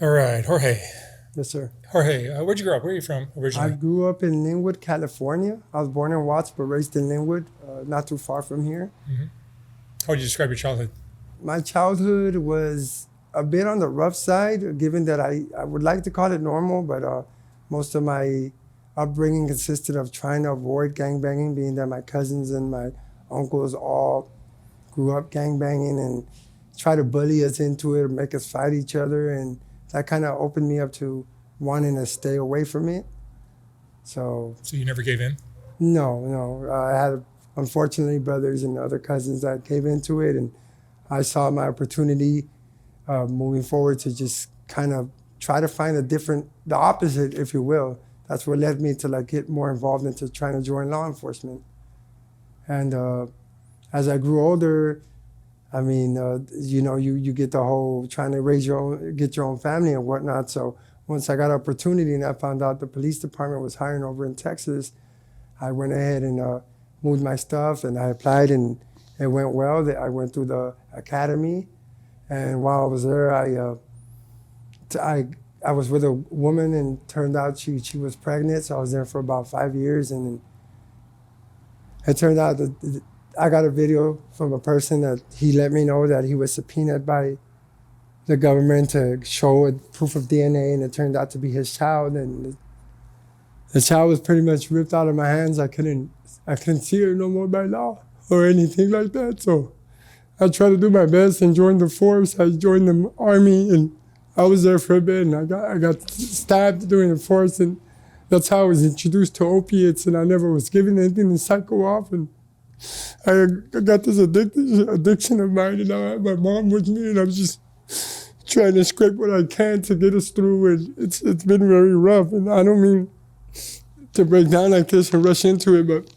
All right, Jorge. Yes, sir. Jorge, where'd you grow up? Where are you from I originally? grew up in Linwood, California. I was born in Watts, but raised in Linwood, not too far from here. Hmm. How would you describe your childhood? My childhood was a bit on the rough side, given that I would like to call it normal, but most of my upbringing consisted of trying to avoid gangbanging, being that my cousins and my uncles all grew up gangbanging and try to bully us into it, make us fight each other. And that kind of opened me up to wanting to stay away from it. So So you never gave in? no. I had, unfortunately, brothers and other cousins that gave into it, and I saw my opportunity moving forward to just kind of try to find the opposite, if you will. That's what led me to like get more involved into trying to join law enforcement. And as I grew older, I mean, you get the whole trying to get your own family and whatnot. So once I got an opportunity and I found out the police department was hiring over in Texas, I went ahead and moved my stuff and I applied and it went well. I went through the academy, and while I was there, I was with a woman and turned out she was pregnant. So I was there for about 5 years, and it turned out that I got a video from a person that he let me know that he was subpoenaed by the government to show a proof of DNA, and it turned out to be his child. And the child was pretty much ripped out of my hands. I couldn't see her no more by law or anything like that. So I tried to do my best and joined the force. I joined the army, and I was there for a bit, and I got stabbed during the force, and that's how I was introduced to opiates, and I never was given anything to psycho off. And I got this addiction of mine, and I had my mom with me, and I'm just trying to scrape what I can to get us through. And it's been very rough, and I don't mean to break down like this and rush into it, but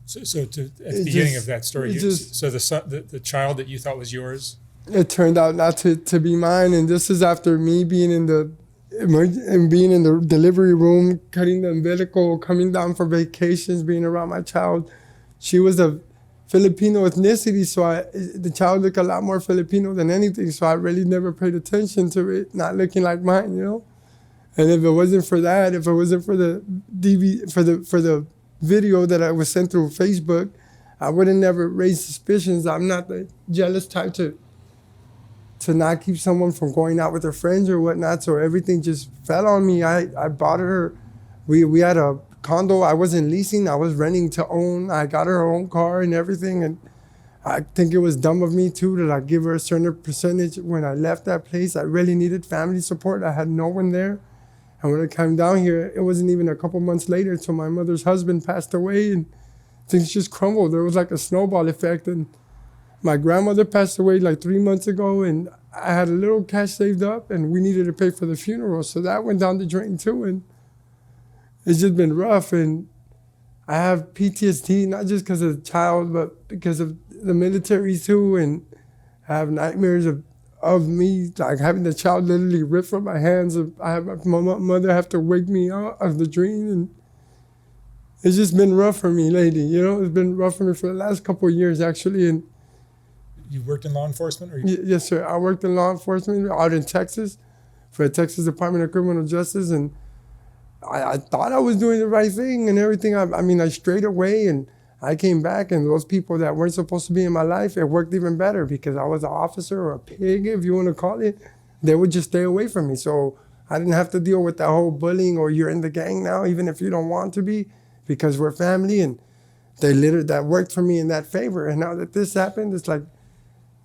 So at the it beginning just of that story, it just so the child that you thought was yours. it turned out not to be mine. And this is after me being in the delivery room, cutting the umbilical, coming down for vacations, being around my child. She was of Filipino ethnicity, so the child looked a lot more Filipino than anything. So I really never paid attention to it not looking like mine. And if it wasn't for that, if it wasn't for the for the video that I was sent through Facebook, I would have never raised suspicions. I'm not the jealous type to not keep someone from going out with their friends or whatnot. So everything just fell on me. I bought her. We had a condo. I wasn't leasing. I was renting to own. I got her own car and everything. And I think it was dumb of me too to like give her a certain percentage when I left that place. I really needed family support. I had no one there. And when I came down here, it wasn't even a couple months later till my mother's husband passed away, and things just crumbled. There was like a snowball effect. And my grandmother passed away like 3 months ago, and I had a little cash saved up, and we needed to pay for the funeral. So that went down the drain too. And it's just been rough. And I have PTSD, not just because of the child, but because of the military too. And I have nightmares of me like having the child literally ripped from my hands. I have my mother have to wake me out of the dream, and it's just been rough for me lately. It's been rough for me for the last couple of years actually. And You worked in law enforcement, or yes, sir. I worked in law enforcement out in Texas for the Texas Department of Criminal Justice, and I thought I was doing the right thing and everything. I mean, I strayed away, and I came back, and those people that weren't supposed to be in my life, it worked even better because I was an officer or a pig, if you want to call it. They would just stay away from me. So I didn't have to deal with that whole bullying or you're in the gang now, even if you don't want to be, because we're family. And that worked for me in that favor. And now that this happened, it's like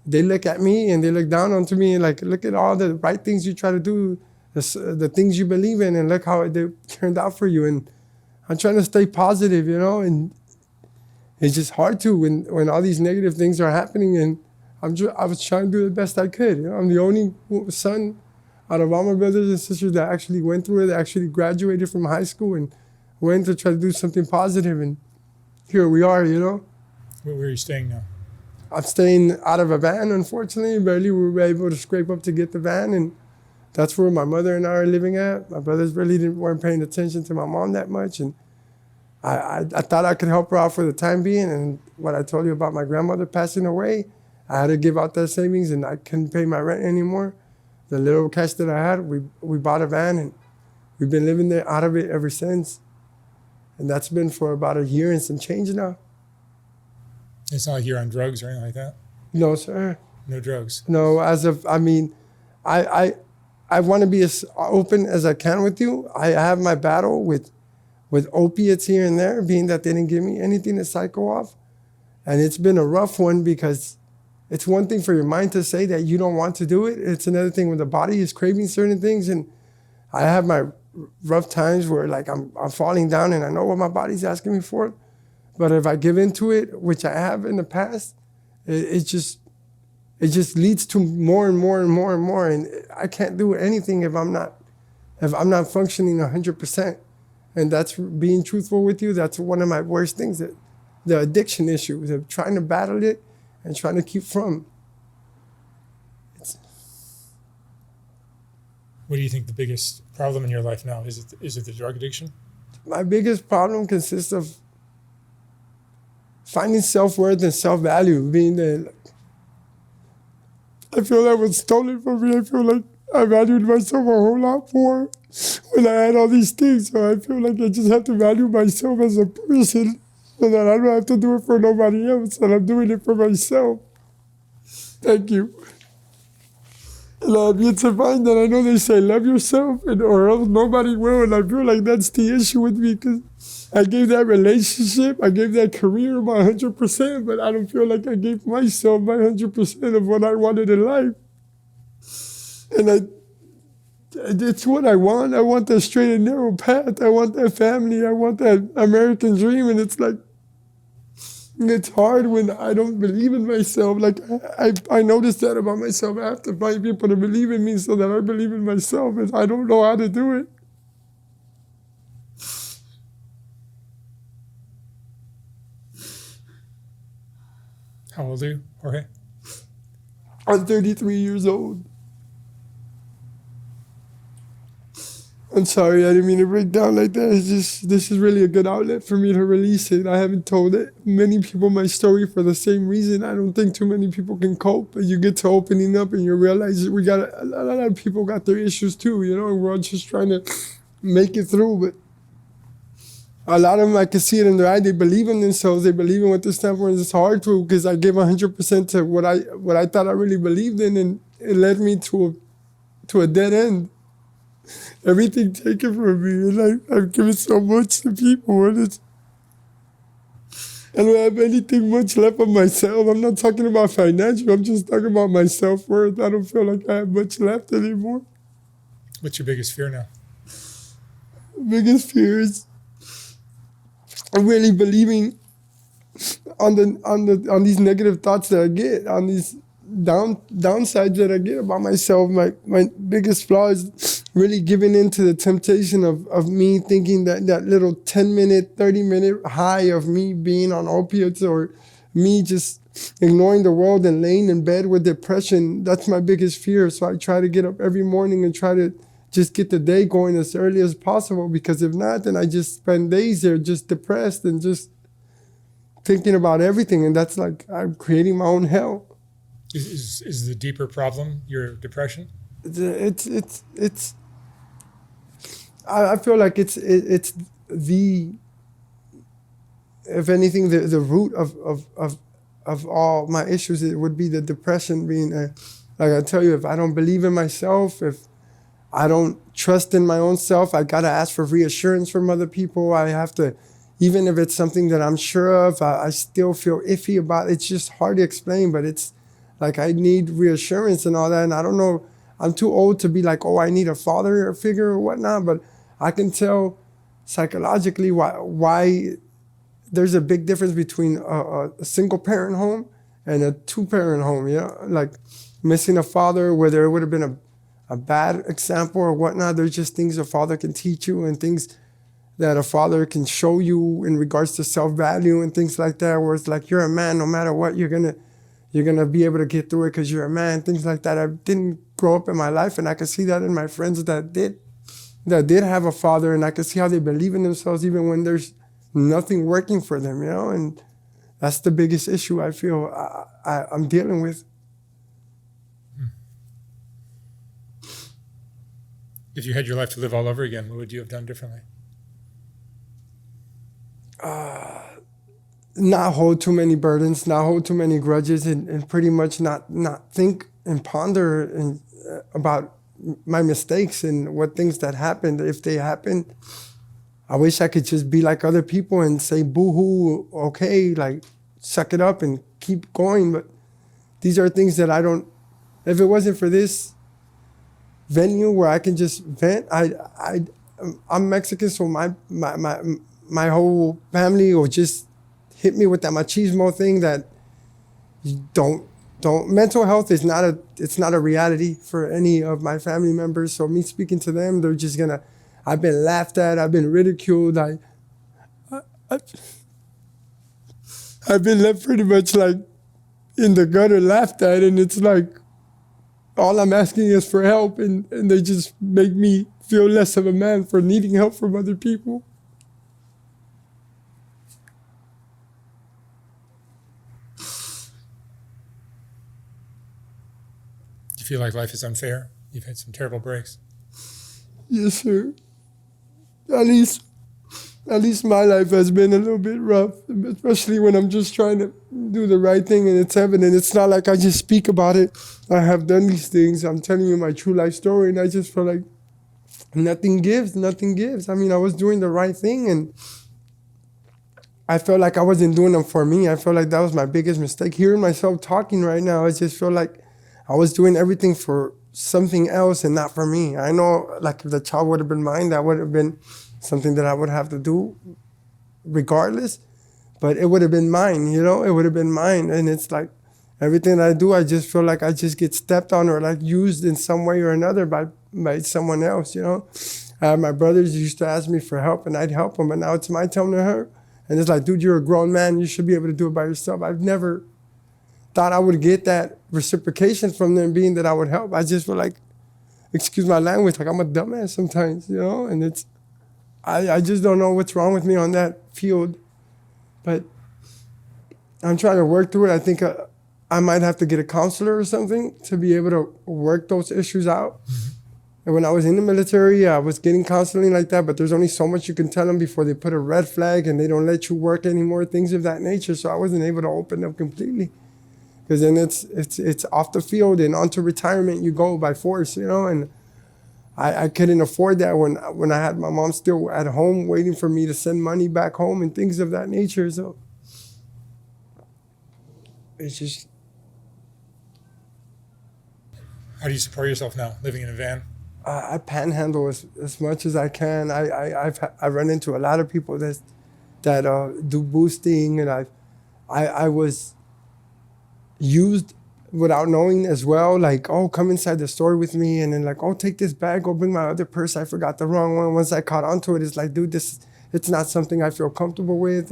they look at me and they look down onto me and like, look at all the right things you try to do, the things you believe in, and look how they turned out for you. And I'm trying to stay positive, and it's just hard to when all these negative things are happening. And I was trying to do the best I could. I'm the only son out of all my brothers and sisters that actually went through it, that actually graduated from high school and went to try to do something positive. And here we are. where are you staying now? I'm staying out of a van, unfortunately. Barely we were able to scrape up to get the van, and that's where my mother and I are living at. My brothers really weren't paying attention to my mom that much, and I thought I could help her out for the time being. And what I told you about my grandmother passing away, I had to give out that savings, and I couldn't pay my rent anymore. The little cash that I had, we bought a van, and we've been living there out of it ever since. And that's been for about a year and some change now. It's not like you're on drugs or anything like that. No, sir. No drugs. No, I want to be as open as I can with you. I have my battle with opiates here and there, being that they didn't give me anything to cycle off. And it's been a rough one because it's one thing for your mind to say that you don't want to do it. It's another thing when the body is craving certain things. And I have my rough times where like I'm falling down and I know what my body's asking me for. But if I give into it, which I have in the past, it just leads to more and more and more and more. And I can't do anything if I'm not functioning 100%. And that's being truthful with you. That's one of my worst things, that the addiction issue, of trying to battle it and trying to keep from. What do you think the biggest problem in your life now is? It the drug addiction? My biggest problem consists of finding self-worth and self-value, being that I feel that was stolen from me. I feel like I valued myself a whole lot more when I had all these things. So I feel like I just have to value myself as a person so that I don't have to do it for nobody else, and I'm doing it for myself. Thank you. And I'm yet to find that. I know they say love yourself or else nobody will, and I feel like that's the issue with me because I gave that relationship, I gave that career my 100%, but I don't feel like I gave myself my 100% of what I wanted in life. And it's what I want. I want that straight and narrow path. I want that family. I want that American dream. And it's like, it's hard when I don't believe in myself. Like, I noticed that about myself. I have to find people to believe in me so that I believe in myself. And I don't know how to do it. How old are you, Jorge? I'm 33 years old. I'm sorry, I didn't mean to break down like that. It's just, this is really a good outlet for me to release it. I haven't told many people my story for the same reason. I don't think too many people can cope, but you get to opening up and you realize we got a lot of people got their issues too, you know, and we're all just trying to make it through. But a lot of them, I can see it in their eye. They believe in themselves. They believe in what they stand for. And it's hard to, because I gave 100% to what I thought I really believed in, and it led me to a dead end. Everything taken from me, and I've given so much to people, and I don't have anything much left of myself. I'm not talking about financial. I'm just talking about my self-worth. I don't feel like I have much left anymore. What's your biggest fear now? Biggest fear is I'm really believing on these negative thoughts that I get, on these downsides that I get about myself. My biggest flaw is really giving in to the temptation of me thinking that little 10-minute, 30-minute high of me being on opiates, or me just ignoring the world and laying in bed with depression. That's my biggest fear. So I try to get up every morning and try to just get the day going as early as possible, because if not, then I just spend days there just depressed and just thinking about everything. And that's like, I'm creating my own hell. Is the deeper problem your depression? I feel like it's the, if anything, the root of all my issues. It would be the depression being, like I tell you, if I don't believe in myself, if I don't trust in my own self, I gotta ask for reassurance from other people. I have to, even if it's something that I'm sure of, I still feel iffy about it. It's just hard to explain, but it's like I need reassurance and all that. And I don't know, I'm too old to be like, oh, I need a father figure or whatnot, but I can tell psychologically why there's a big difference between a single parent home and a two-parent home, you know? Like missing a father, whether it would have been a bad example or whatnot, there's just things a father can teach you and things that a father can show you in regards to self-value and things like that, where it's like, you're a man, no matter what, you're gonna be able to get through it because you're a man, things like that. I didn't grow up in my life, and I could see that in my friends that did have a father, and I could see how they believe in themselves even when there's nothing working for them, you know? And that's the biggest issue I feel I'm dealing with. If you had your life to live all over again, what would you have done differently? Not hold too many burdens, not hold too many grudges, and pretty much not think and ponder and about my mistakes and what things that happened. If they happened, I wish I could just be like other people and say boo-hoo, okay, like suck it up and keep going. But these are things that I don't. If it wasn't for this venue where I can just vent, I'm Mexican, so my whole family will just hit me with that machismo thing that you don't mental health is not a reality for any of my family members. So me speaking to them, they're just gonna, I've been laughed at, I've been ridiculed, I've been left pretty much like in the gutter, laughed at, and it's like all I'm asking is for help, and they just make me feel less of a man for needing help from other people. Do you feel like life is unfair? You've had some terrible breaks. Yes, sir. At least my life has been a little bit rough, especially when I'm just trying to do the right thing and it's evident. It's not like I just speak about it. I have done these things. I'm telling you my true life story, and I just feel like nothing gives. I mean, I was doing the right thing, and I felt like I wasn't doing them for me. I felt like that was my biggest mistake. Hearing myself talking right now, I just feel like I was doing everything for something else and not for me. I know, like, if the child would have been mine, that would have been something that I would have to do regardless, but it would have been mine, you know? It would have been mine. And it's like everything I do, I just feel like I just get stepped on or like used in some way or another by someone else, you know? My brothers used to ask me for help and I'd help them, but now it's my turn to help. And it's like, dude, you're a grown man. You should be able to do it by yourself. I've never thought I would get that reciprocation from them, being that I would help. I just feel like, excuse my language, like I'm a dumbass sometimes, you know? And it's, I just don't know what's wrong with me on that field, but I'm trying to work through it. I think I might have to get a counselor or something to be able to work those issues out. Mm-hmm. And when I was in the military, I was getting counseling like that, but there's only so much you can tell them before they put a red flag and they don't let you work anymore, things of that nature. So I wasn't able to open up completely, because then it's off the field and onto retirement you go by force, you know? And I couldn't afford that when I had my mom still at home waiting for me to send money back home and things of that nature. So it's just. How do you support yourself now, living in a van? I panhandle as much as I can. I run into a lot of people that do boosting, and I was used without knowing as well, like, oh, come inside the store with me, and then like, oh, take this bag, go bring my other purse, I forgot the wrong one. Once I caught onto it, it's like, dude, it's not something I feel comfortable with.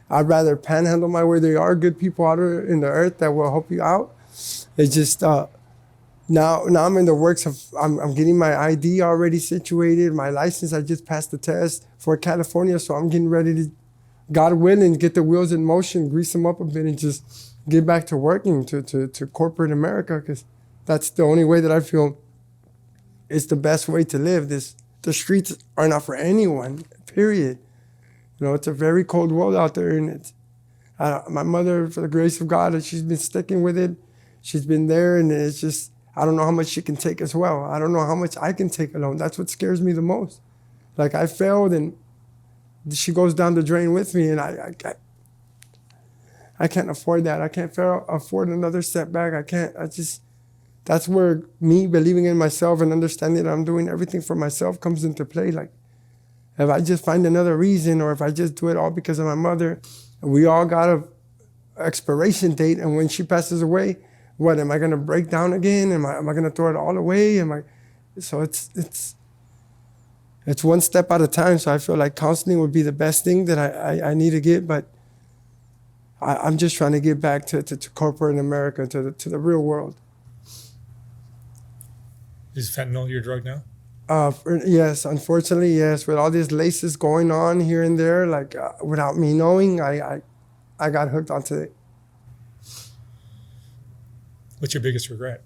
I'd rather panhandle my way. There are good people out there in the earth that will help you out. It's just now I'm in the works of, I'm getting my ID already situated, my license. I just passed the test for California, so I'm getting ready to, God willing, get the wheels in motion, grease them up a bit, and just get back to working to corporate America, because that's the only way that I feel is the best way to live. The streets are not for anyone, period. You know, it's a very cold world out there, and my mother, for the grace of God, she's been sticking with it. She's been there, and it's just, I don't know how much she can take as well. I don't know how much I can take alone. That's what scares me the most. Like, I failed, and she goes down the drain with me, and I can't afford that. I can't afford another setback. That's where me believing in myself and understanding that I'm doing everything for myself comes into play. Like, if I just find another reason, or if I just do it all because of my mother, and we all got a expiration date, and when she passes away, what, am I going to break down again? Am I going to throw it all away? So it's one step at a time. So I feel like counseling would be the best thing that I need to get, but I'm just trying to get back to corporate America, to the real world. Is fentanyl your drug now? Yes, unfortunately, yes. With all these laces going on here and there, like without me knowing, I got hooked onto it. What's your biggest regret?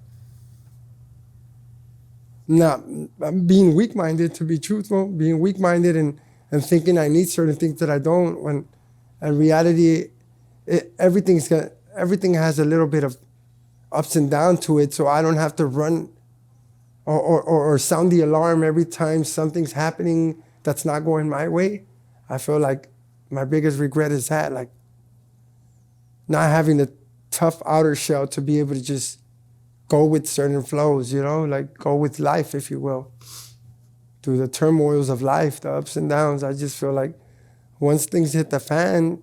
not I'm being weak-minded, to be truthful, being weak-minded and thinking I need certain things that I don't, when in reality everything has a little bit of ups and downs to it, so I don't have to run or sound the alarm every time something's happening that's not going my way. I feel like my biggest regret is that, like, not having the tough outer shell to be able to just go with certain flows, like go with life, if you will, through the turmoils of life, the ups and downs. I just feel like once things hit the fan,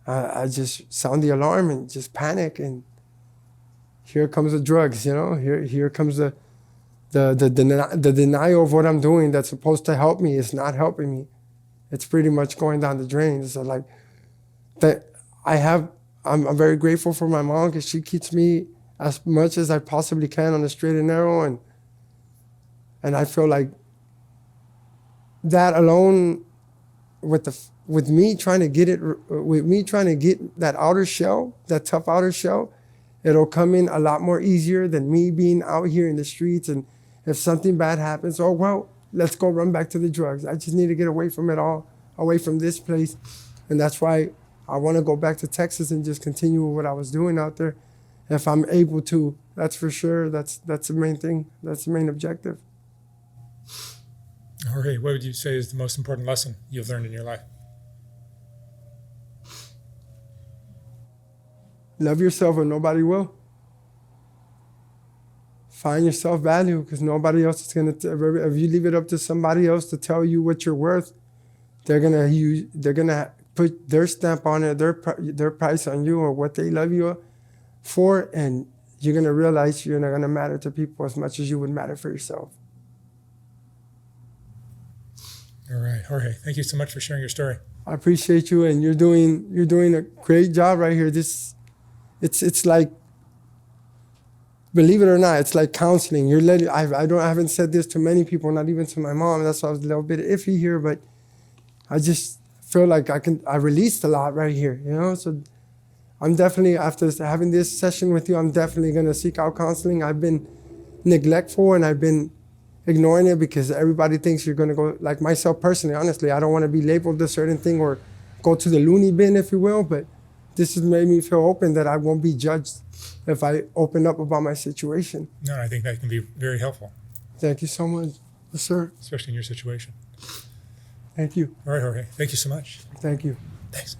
I just sound the alarm and just panic, and here comes the drugs, here comes the denial of what I'm doing that's supposed to help me is not helping me. It's pretty much going down the drain. So like that, I'm very grateful for my mom, because she keeps me as much as I possibly can on the straight and narrow, and I feel like that alone, with me trying to get that outer shell, that tough outer shell, it'll come in a lot more easier than me being out here in the streets. And if something bad happens, oh well, let's go run back to the drugs. I just need to get away from it all, away from this place, and that's why I want to go back to Texas and just continue with what I was doing out there. If I'm able to, that's for sure. That's the main thing. That's the main objective. Jorge, what would you say is the most important lesson you've learned in your life? Love yourself and nobody will. Find your self-value, because nobody else is going to, if you leave it up to somebody else to tell you what you're worth, they're gonna put their stamp on it, their price on you, or what they love you for, and you're gonna realize you're not gonna matter to people as much as you would matter for yourself. All right, Jorge, thank you so much for sharing your story. I appreciate you, and you're doing a great job right here. It's like, believe it or not, it's like counseling. I haven't said this to many people, not even to my mom. That's why I was a little bit iffy here, but I just feel like I released a lot right here, So I'm definitely, after having this session with you, I'm definitely gonna seek out counseling. I've been neglectful and I've been ignoring it because everybody thinks you're gonna go, like myself personally, honestly, I don't wanna be labeled a certain thing or go to the loony bin, if you will, but this has made me feel open that I won't be judged if I open up about my situation. No, I think that can be very helpful. Thank you so much, yes, sir. Especially in your situation. Thank you. All right, Jorge, thank you so much. Thank you. Thanks.